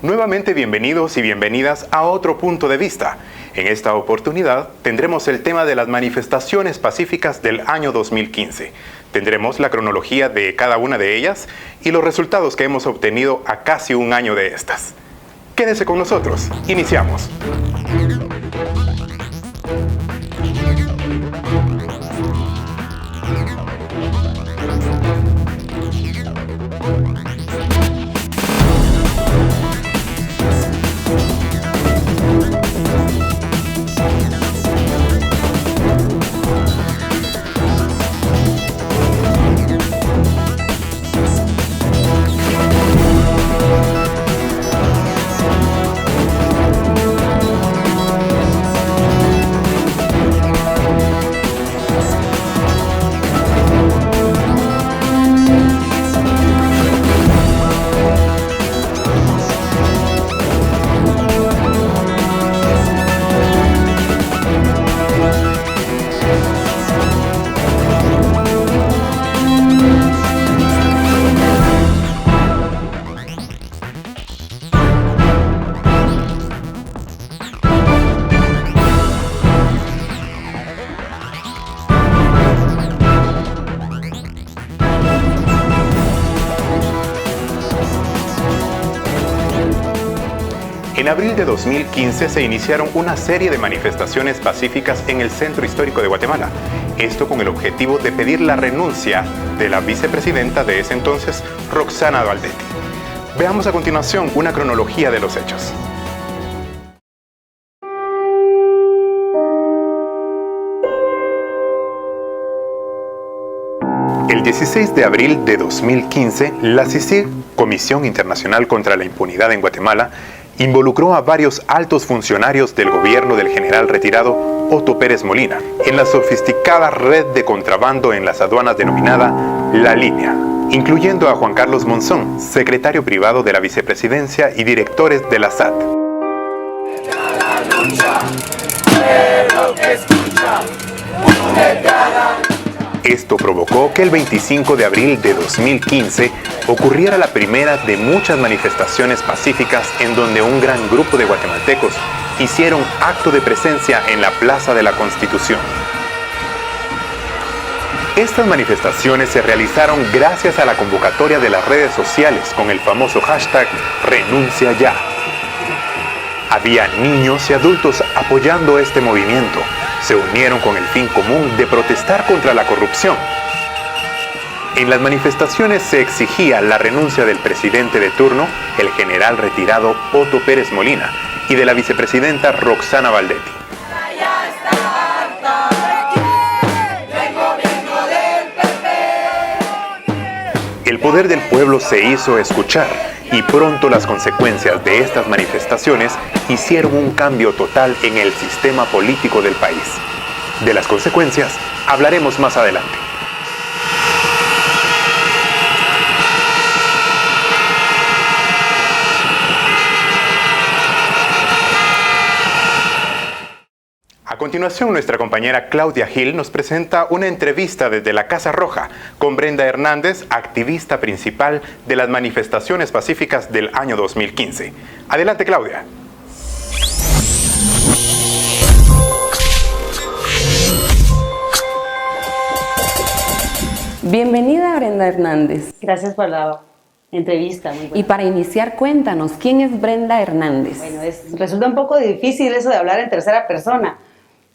Nuevamente bienvenidos y bienvenidas a otro punto de vista. En esta oportunidad tendremos el tema de las manifestaciones pacíficas del año 2015. Tendremos la cronología de cada una de ellas y los resultados que hemos obtenido a casi un año de estas. Quédese con nosotros. Iniciamos. En abril de 2015 se iniciaron una serie de manifestaciones pacíficas en el centro histórico de Guatemala. Esto con el objetivo de pedir la renuncia de la vicepresidenta de ese entonces, Roxana Valdetti. Veamos a continuación una cronología de los hechos. El 16 de abril de 2015, la CICIG, Comisión Internacional contra la Impunidad en Guatemala, involucró a varios altos funcionarios del gobierno del general retirado Otto Pérez Molina en la sofisticada red de contrabando en las aduanas denominada La Línea, incluyendo a Juan Carlos Monzón, secretario privado de la vicepresidencia y directores de la SAT. Esto provocó que el 25 de abril de 2015 ocurriera la primera de muchas manifestaciones pacíficas en donde un gran grupo de guatemaltecos hicieron acto de presencia en la Plaza de la Constitución. Estas manifestaciones se realizaron gracias a la convocatoria de las redes sociales con el famoso hashtag Renuncia Ya. Había niños y adultos apoyando este movimiento. Se unieron con el fin común de protestar contra la corrupción. En las manifestaciones se exigía la renuncia del presidente de turno, el general retirado Otto Pérez Molina, y de la vicepresidenta Roxana Valdetti. El poder del pueblo se hizo escuchar y pronto las consecuencias de estas manifestaciones hicieron un cambio total en el sistema político del país. De las consecuencias hablaremos más adelante. A continuación, nuestra compañera Claudia Gil nos presenta una entrevista desde la Casa Roja con Brenda Hernández, activista principal de las manifestaciones pacíficas del año 2015. Adelante, Claudia. Bienvenida, Brenda Hernández. Gracias por la entrevista. Muy buena. Y para iniciar, cuéntanos, ¿quién es Brenda Hernández? Bueno, resulta un poco difícil eso de hablar en tercera persona,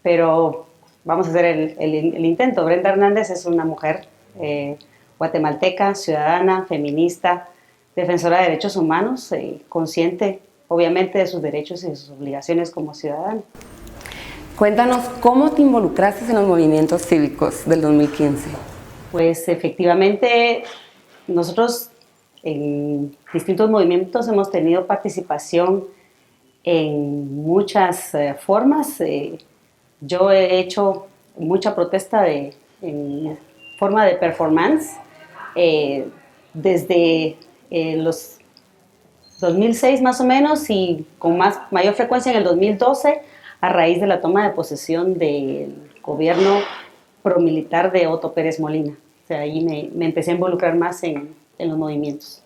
pero vamos a hacer el intento. Brenda Hernández es una mujer guatemalteca, ciudadana, feminista, defensora de derechos humanos, consciente obviamente de sus derechos y de sus obligaciones como ciudadana. Cuéntanos, ¿cómo te involucraste en los movimientos cívicos del 2015? Pues efectivamente nosotros en distintos movimientos hemos tenido participación en muchas formas. Yo he hecho mucha protesta en forma de performance desde los 2006 más o menos y con mayor frecuencia en el 2012 a raíz de la toma de posesión del gobierno promilitar de Otto Pérez Molina. O sea, ahí me empecé a involucrar más en en los movimientos.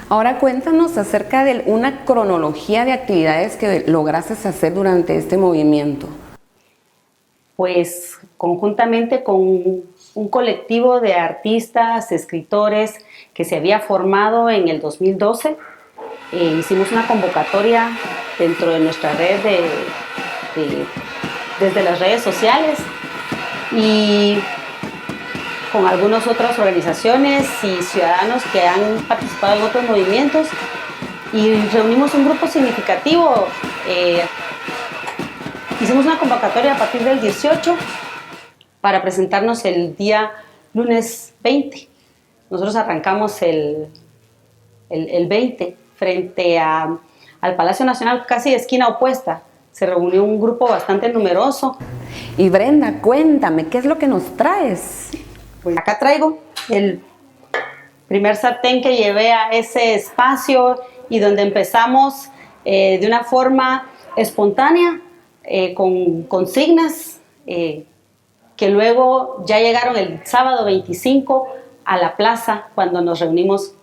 Ahora cuéntanos acerca de una cronología de actividades que lograste hacer durante este movimiento. Pues conjuntamente con un colectivo de artistas, escritores que se había formado en el 2012, hicimos una convocatoria dentro de nuestra red desde las redes sociales y con algunas otras organizaciones y ciudadanos que han participado en otros movimientos, y reunimos un grupo significativo. Hicimos una convocatoria a partir del 18 para presentarnos el día lunes 20. Nosotros arrancamos el 20 frente al Palacio Nacional, casi de esquina opuesta. Se reunió un grupo bastante numeroso. Y Brenda, cuéntame, ¿qué es lo que nos traes? Pues acá traigo el primer sartén que llevé a ese espacio y donde empezamos de una forma espontánea, con consignas que luego ya llegaron el sábado 25 a la plaza, cuando nos reunimos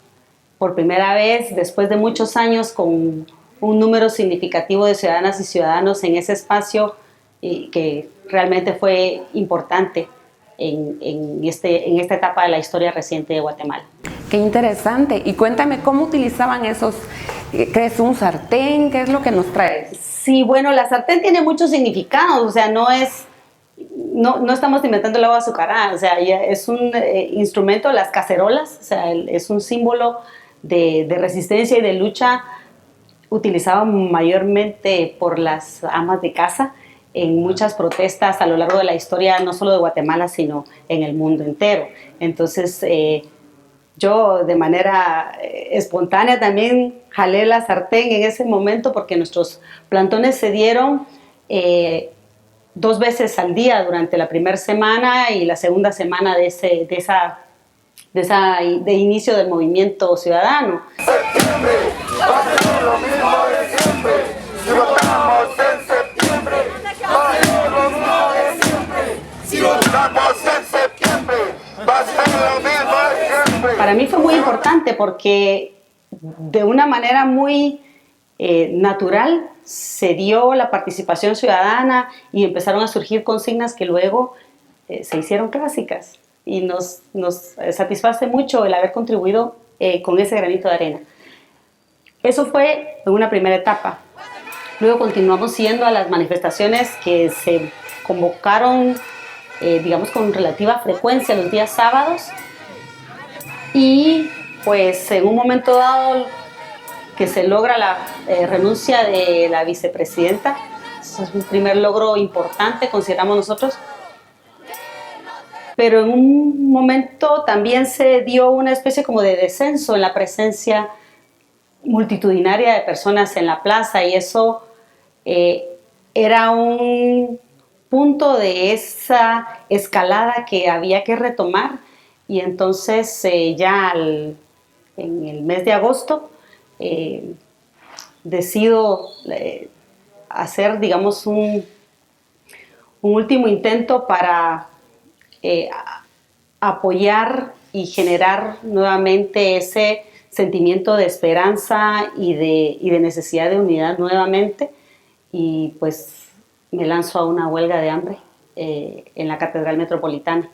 por primera vez después de muchos años con un número significativo de ciudadanas y ciudadanos en ese espacio, que realmente fue importante en esta etapa de la historia reciente de Guatemala. Qué interesante. Y cuéntame, ¿cómo utilizaban esos? ¿Qué es un sartén? ¿Qué es lo que nos traes? Sí, bueno, la sartén tiene muchos significados, o sea, no estamos inventando el agua azucarada, o sea, es un instrumento, las cacerolas, o sea, es un símbolo de resistencia y de lucha, utilizado mayormente por las amas de casa en muchas protestas a lo largo de la historia, no solo de Guatemala, sino en el mundo entero. Entonces, yo de manera espontánea también jalé la sartén en ese momento, porque nuestros plantones se dieron 2 veces al día durante la primera semana y la segunda semana de inicio del movimiento ciudadano. Septiembre, va a ser lo mismo de siempre. Si votamos en septiembre, va a ser lo mismo de siempre. Si votamos en septiembre, va a ser lo mismo de siempre. Para mí fue muy importante porque de una manera muy natural se dio la participación ciudadana y empezaron a surgir consignas que luego se hicieron clásicas, y nos satisface mucho el haber contribuido con ese granito de arena. Eso fue en una primera etapa. Luego continuamos yendo a las manifestaciones que se convocaron, digamos, con relativa frecuencia los días sábados, y pues en un momento dado que se logra la renuncia de la vicepresidenta. Eso es un primer logro importante, consideramos nosotros. Pero en un momento también se dio una especie como de descenso en la presencia multitudinaria de personas en la plaza, y eso era un punto de esa escalada que había que retomar. Y entonces ya en el mes de agosto decido hacer, digamos, un último intento para apoyar y generar nuevamente ese sentimiento de esperanza y de necesidad de unidad nuevamente, y pues me lanzo a una huelga de hambre en la Catedral Metropolitana.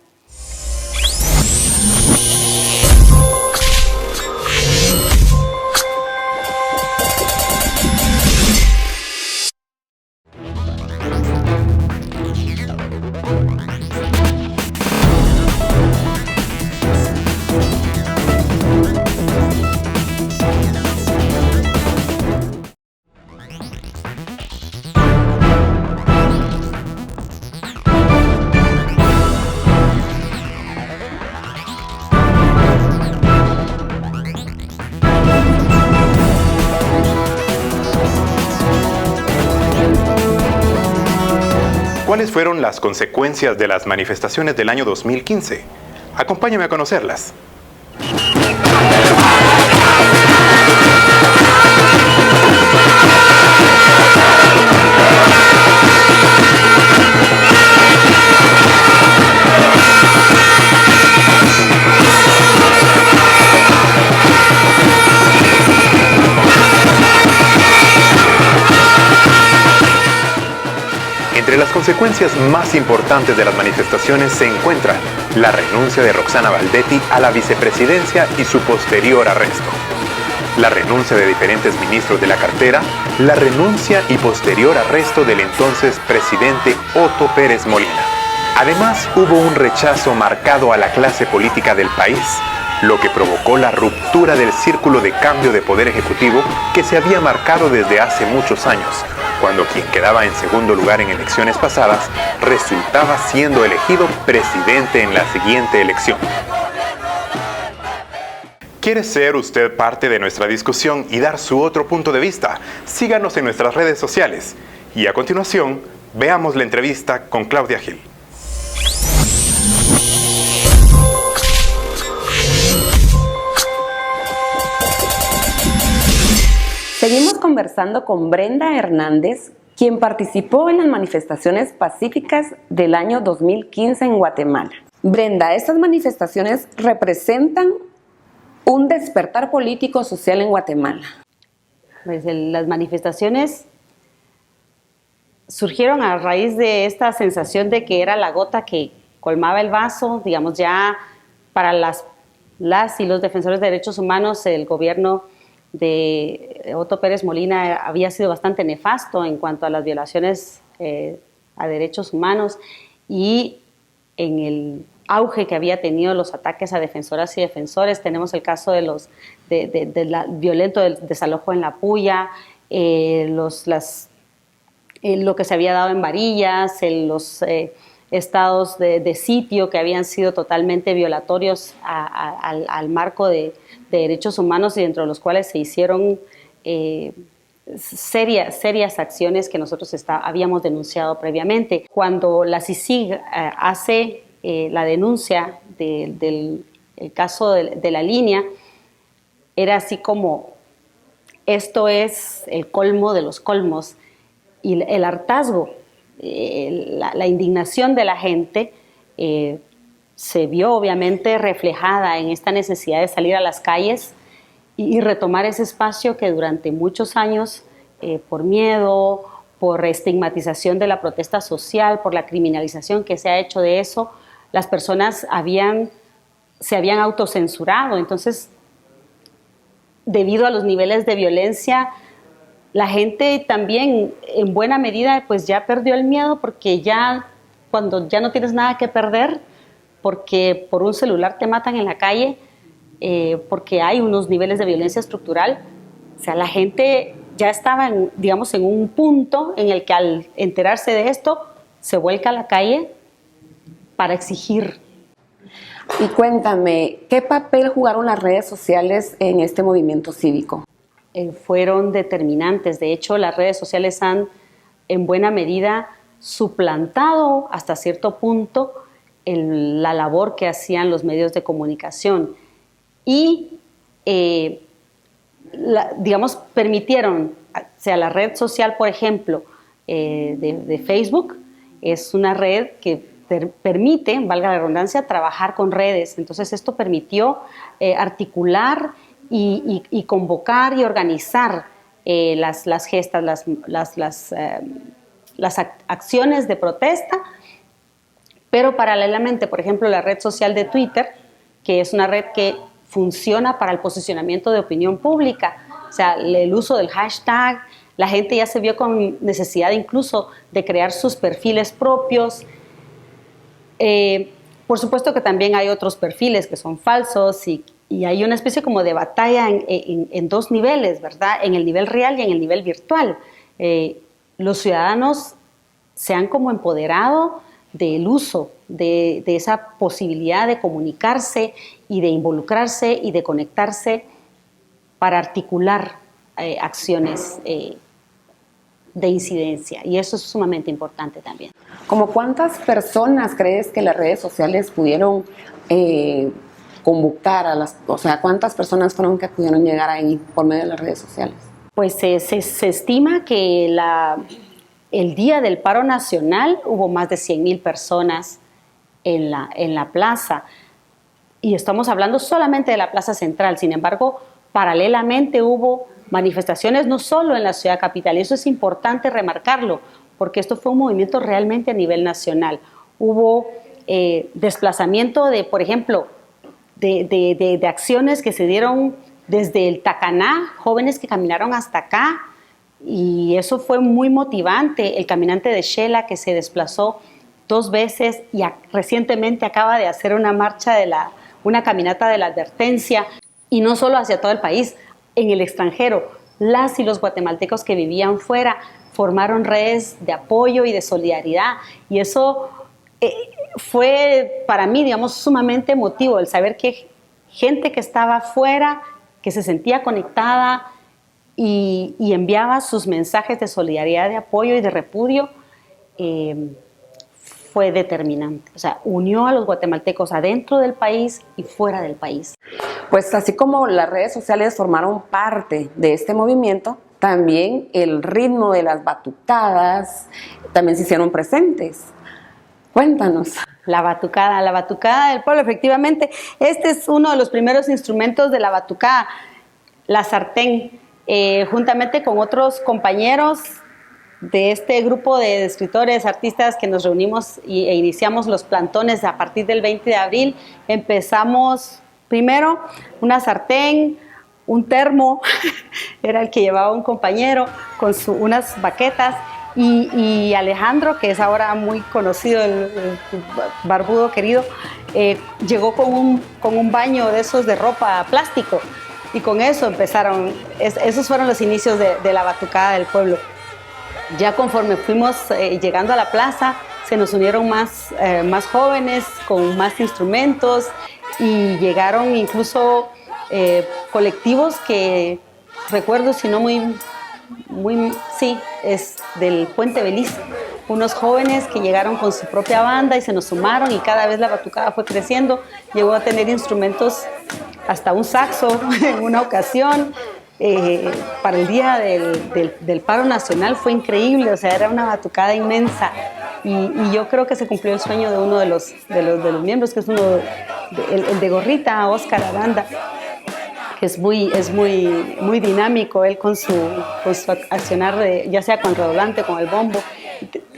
¿Cuáles fueron las consecuencias de las manifestaciones del año 2015? Acompáñame a conocerlas. Entre las consecuencias más importantes de las manifestaciones se encuentra la renuncia de Roxana Valdetti a la vicepresidencia y su posterior arresto, la renuncia de diferentes ministros de la cartera, la renuncia y posterior arresto del entonces presidente Otto Pérez Molina. Además, hubo un rechazo marcado a la clase política del país, lo que provocó la ruptura del círculo de cambio de poder ejecutivo que se había marcado desde hace muchos años, cuando quien quedaba en segundo lugar en elecciones pasadas resultaba siendo elegido presidente en la siguiente elección. ¿Quiere ser usted parte de nuestra discusión y dar su otro punto de vista? Síganos en nuestras redes sociales. Y a continuación, veamos la entrevista con Claudia Gil. Seguimos conversando con Brenda Hernández, quien participó en las manifestaciones pacíficas del año 2015 en Guatemala. Brenda, estas manifestaciones representan un despertar político social en Guatemala. Pues las manifestaciones surgieron a raíz de esta sensación de que era la gota que colmaba el vaso, digamos, ya para las y los defensores de derechos humanos. El gobierno de Otto Pérez Molina había sido bastante nefasto en cuanto a las violaciones a derechos humanos, y en el auge que había tenido los ataques a defensoras y defensores. Tenemos el caso de violento desalojo en La Puya, lo que se había dado en Varillas, los estados de sitio que habían sido totalmente violatorios al marco de derechos humanos, y dentro de los cuales se hicieron serias acciones que nosotros habíamos denunciado previamente. Cuando la CICIG hace la denuncia del caso de la línea, era así como: esto es el colmo de los colmos, y el hartazgo, la indignación de la gente se vio obviamente reflejada en esta necesidad de salir a las calles y retomar ese espacio que durante muchos años, por miedo, por estigmatización de la protesta social, por la criminalización que se ha hecho de eso, las personas se habían autocensurado. Entonces, debido a los niveles de violencia, la gente también en buena medida pues ya perdió el miedo, porque cuando ya no tienes nada que perder, porque por un celular te matan en la calle, porque hay unos niveles de violencia estructural, o sea, la gente ya estaba en un punto en el que, al enterarse de esto, se vuelca a la calle para exigir. Y cuéntame, ¿qué papel jugaron las redes sociales en este movimiento cívico? Fueron determinantes. De hecho, las redes sociales han en buena medida suplantado hasta cierto punto la labor que hacían los medios de comunicación, y permitieron, o sea, la red social, por ejemplo, de Facebook, es una red que permite, valga la redundancia, trabajar con redes. Entonces esto permitió articular y convocar y organizar las gestas, las acciones de protesta. Pero paralelamente, por ejemplo, la red social de Twitter, que es una red que funciona para el posicionamiento de opinión pública, o sea, el uso del hashtag, la gente ya se vio con necesidad incluso de crear sus perfiles propios. Por supuesto que también hay otros perfiles que son falsos, y hay una especie como de batalla en dos niveles, ¿verdad? En el nivel real y en el nivel virtual. Los ciudadanos se han como empoderado del uso de esa posibilidad de comunicarse y de involucrarse y de conectarse para articular acciones de incidencia, y eso es sumamente importante también. ¿Cómo cuántas personas crees que las redes sociales pudieron convocar o sea, cuántas personas fueron que pudieron llegar ahí por medio de las redes sociales? Pues se estima que el día del paro nacional hubo más de 100,000 personas en la plaza, y estamos hablando solamente de la plaza central. Sin embargo, paralelamente hubo manifestaciones no solo en la ciudad capital, y eso es importante remarcarlo, porque esto fue un movimiento realmente a nivel nacional. Hubo desplazamiento de, por ejemplo, de acciones que se dieron desde el Tacaná, jóvenes que caminaron hasta acá, y eso fue muy motivante. El caminante de Xela, que se desplazó 2 veces y recientemente acaba de hacer una marcha una caminata de la advertencia, y no solo hacia todo el país, en el extranjero. Las y los guatemaltecos que vivían fuera formaron redes de apoyo y de solidaridad, y eso fue para mí, digamos, sumamente emotivo, el saber que gente que estaba fuera, que se sentía conectada y enviaba sus mensajes de solidaridad, de apoyo y de repudio, fue determinante. O sea, unió a los guatemaltecos adentro del país y fuera del país. Pues así como las redes sociales formaron parte de este movimiento, también el ritmo de las batucadas también se hicieron presentes. Cuéntanos. La batucada del pueblo, efectivamente. Este es uno de los primeros instrumentos de la batucada, la sartén. Juntamente con otros compañeros de este grupo de escritores, artistas que nos reunimos e iniciamos los plantones a partir del 20 de abril, empezamos primero una sartén, un termo, era el que llevaba un compañero, con unas baquetas, y Alejandro, que es ahora muy conocido, el barbudo querido, llegó con un baño de esos de ropa plástico, y con eso empezaron, esos fueron los inicios de la batucada del pueblo. Ya conforme fuimos llegando a la plaza, se nos unieron más jóvenes con más instrumentos, y llegaron incluso colectivos que recuerdo, si no sí, es del Puente Belice, unos jóvenes que llegaron con su propia banda y se nos sumaron, y cada vez la batucada fue creciendo, llegó a tener instrumentos, hasta un saxo en una ocasión. Para el día del paro nacional fue increíble, o sea, era una batucada inmensa, y yo creo que se cumplió el sueño de uno de los miembros, que es el de gorrita, Oscar Aranda, que es muy dinámico, él con su accionar, ya sea con redoblante, con el bombo.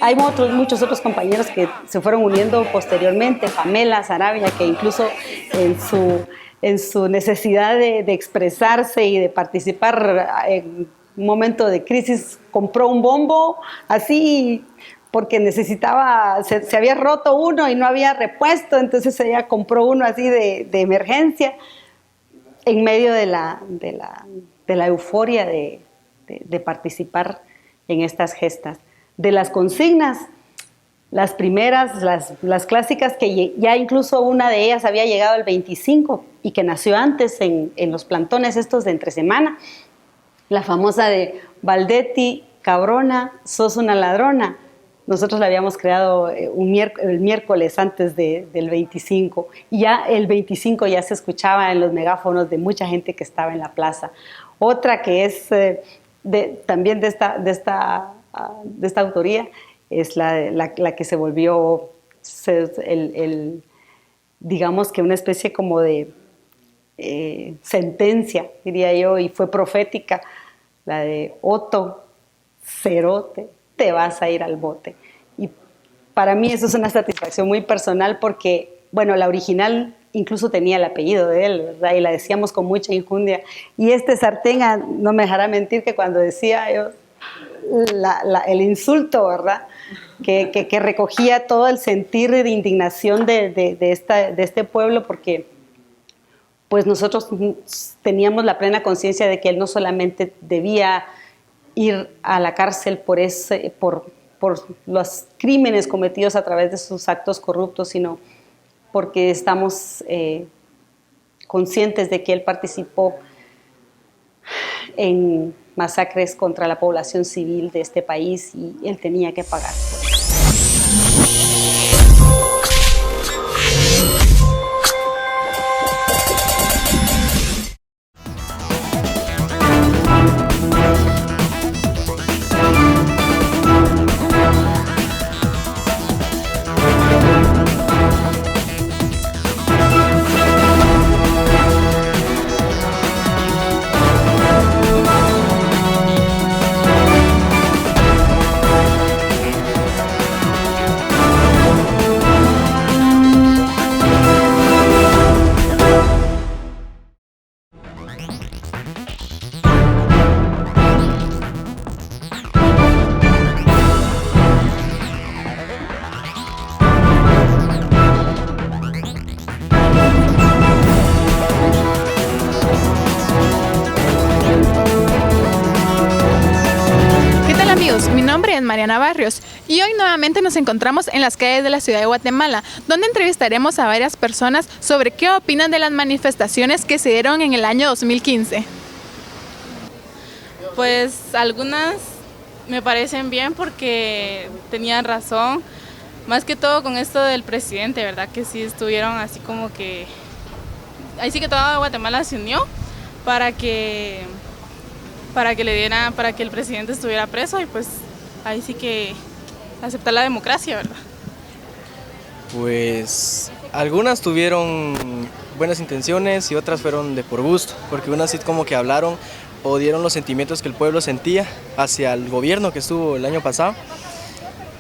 Hay muchos otros compañeros que se fueron uniendo posteriormente, Pamela Sarabia, que incluso en su necesidad de expresarse y de participar en un momento de crisis, compró un bombo así porque necesitaba, se había roto uno y no había repuesto, entonces ella compró uno así de emergencia, en medio de la euforia de participar en estas gestas. De las consignas, las primeras, las clásicas, que ya incluso una de ellas había llegado el 25 y que nació antes en los plantones estos de entre semana, la famosa de Valdetti, cabrona, sos una ladrona. Nosotros la habíamos creado el miércoles antes del 25, y ya el 25 ya se escuchaba en los megáfonos de mucha gente que estaba en la plaza. Otra que es también de esta autoría es la que se volvió, digamos que una especie como de sentencia, diría yo, y fue profética, la de Otto, cerote, te vas a ir al bote. Y para mí eso es una satisfacción muy personal, porque, bueno, la original incluso tenía el apellido de él, ¿verdad? Y la decíamos con mucha injundia. Y este sartén, no me dejará mentir que cuando decía yo el insulto, ¿verdad? Que recogía todo el sentir de indignación de este pueblo, porque pues nosotros teníamos la plena conciencia de que él no solamente debía ir a la cárcel por los crímenes cometidos a través de sus actos corruptos, sino porque estamos conscientes de que él participó en masacres contra la población civil de este país, y él tenía que pagar por eso. Mariana Barrios y hoy nuevamente nos encontramos en las calles de la ciudad de Guatemala, donde entrevistaremos a varias personas sobre qué opinan de las manifestaciones que se dieron en el año 2015. Pues algunas me parecen bien porque tenían razón, más que todo con esto del presidente, ¿verdad? Que sí estuvieron así como que... Ahí sí que toda Guatemala se unió para que el presidente estuviera preso y pues ahí sí que aceptar la democracia, ¿verdad? Pues algunas tuvieron buenas intenciones y otras fueron de por gusto, porque unas sí como que hablaron o dieron los sentimientos que el pueblo sentía hacia el gobierno que estuvo el año pasado,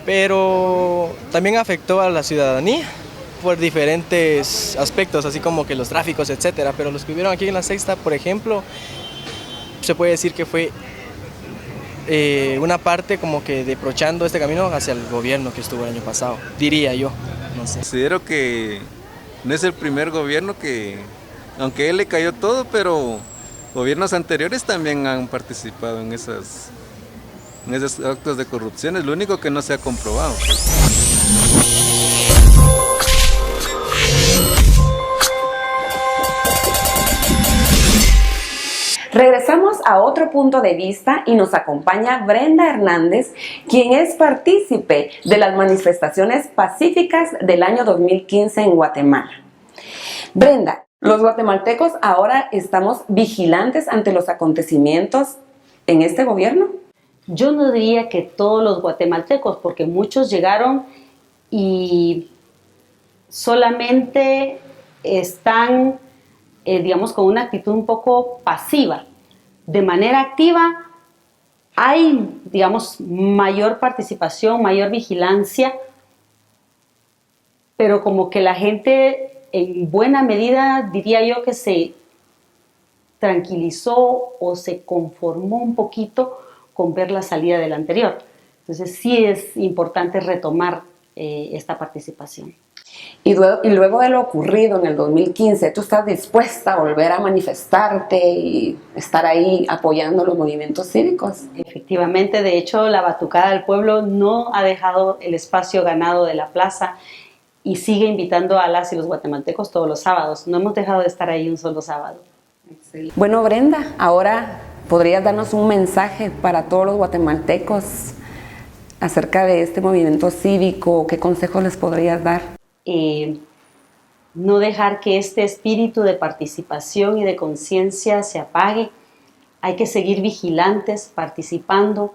pero también afectó a la ciudadanía por diferentes aspectos, así como que los tráficos, etcétera. Pero los que hubieron aquí en la Sexta, por ejemplo, se puede decir que fue una parte como que deprochando este camino hacia el gobierno que estuvo el año pasado, diría yo, no sé. Considero que no es el primer gobierno que, aunque a él le cayó todo, pero gobiernos anteriores también han participado en esos actos de corrupción, es lo único que no se ha comprobado. Regresamos a otro punto de vista y nos acompaña Brenda Hernández, quien es partícipe de las manifestaciones pacíficas del año 2015 en Guatemala. Brenda, los guatemaltecos ahora estamos vigilantes ante los acontecimientos en este gobierno. Yo no diría que todos los guatemaltecos, porque muchos llegaron y solamente están digamos, con una actitud un poco pasiva. De manera activa hay, digamos, mayor participación, mayor vigilancia, pero como que la gente en buena medida, diría yo, que se tranquilizó o se conformó un poquito con ver la salida del anterior. Entonces sí es importante retomar esta participación. Y luego de lo ocurrido en el 2015, ¿tú estás dispuesta a volver a manifestarte y estar ahí apoyando los movimientos cívicos? Efectivamente, de hecho, la Batucada del Pueblo no ha dejado el espacio ganado de la plaza y sigue invitando a las y los guatemaltecos todos los sábados. No hemos dejado de estar ahí un solo sábado. Sí. Bueno, Brenda, ahora podrías darnos un mensaje para todos los guatemaltecos acerca de este movimiento cívico. ¿Qué consejos les podrías dar? No dejar que este espíritu de participación y de conciencia se apague. Hay que seguir vigilantes, participando,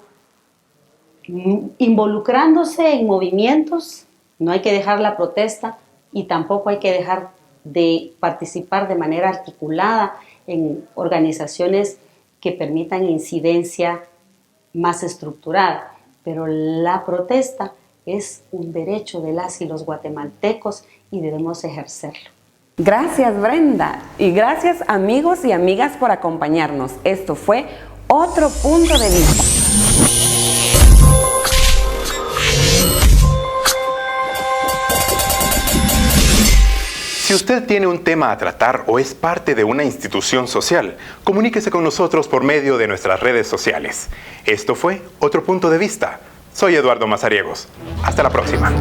involucrándose en movimientos. No hay que dejar la protesta y tampoco hay que dejar de participar de manera articulada en organizaciones que permitan incidencia más estructurada. Pero la protesta es un derecho de las y los guatemaltecos y debemos ejercerlo. Gracias, Brenda, y gracias amigos y amigas por acompañarnos. Esto fue Otro Punto de Vista. Si usted tiene un tema a tratar o es parte de una institución social, comuníquese con nosotros por medio de nuestras redes sociales. Esto fue Otro Punto de Vista. Soy Eduardo Mazariegos. Hasta la próxima.